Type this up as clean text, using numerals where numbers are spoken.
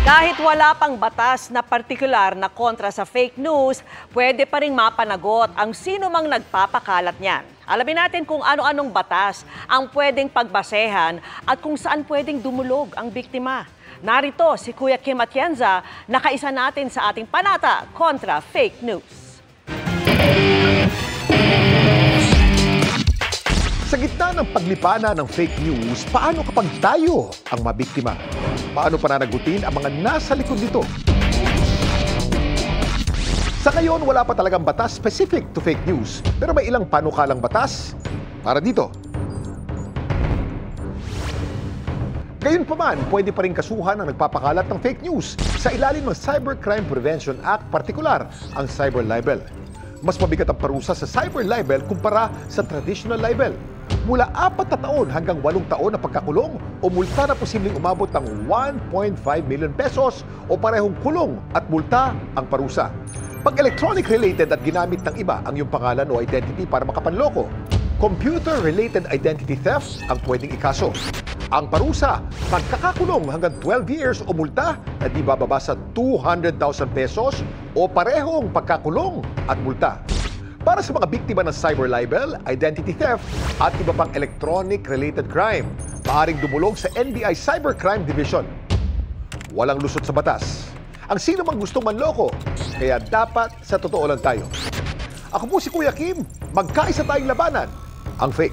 Kahit wala pang batas na partikular na kontra sa fake news, pwede pa rin mapanagot ang sino mang nagpapakalat niyan. Alamin natin kung ano-anong batas ang pwedeng pagbasehan at kung saan pwedeng dumulog ang biktima. Narito si Kuya Kim Atienza, nakaisa natin sa ating panata kontra fake news. Sa gitna ng paglipana ng fake news, paano kapag tayo ang mabiktima? Paano pananagutin ang mga nasa likod nito? Sa ngayon, wala pa talagang batas specific to fake news, pero may ilang panukalang batas para dito. Gayunpaman, pwede pa rin kasuhan ang nagpapakalat ng fake news sa ilalim ng Cybercrime Prevention Act, partikular ang cyber libel. Mas mabigat ang parusa sa cyber libel kumpara sa traditional libel. Mula 4 na taon hanggang 8 taon na pagkakulong o multa na posibleng umabot ng 1.5 million pesos o parehong kulong at multa ang parusa. Pag electronic-related at ginamit ng iba ang iyong pangalan o identity para makapanloko, computer-related identity theft ang pwedeng ikaso. Ang parusa, pagkakakulong hanggang 12 years o multa na di bababa sa 200,000 pesos o parehong pagkakulong at multa. Para sa mga biktima ng cyber libel, identity theft at iba pang electronic-related crime, maaaring dumulog sa NBI Cybercrime Division. Walang lusot sa batas. Ang sino mang gustong manloko, kaya dapat sa totoo lang tayo. Ako po si Kuya Kim, magkaisa tayong labanan ang fake.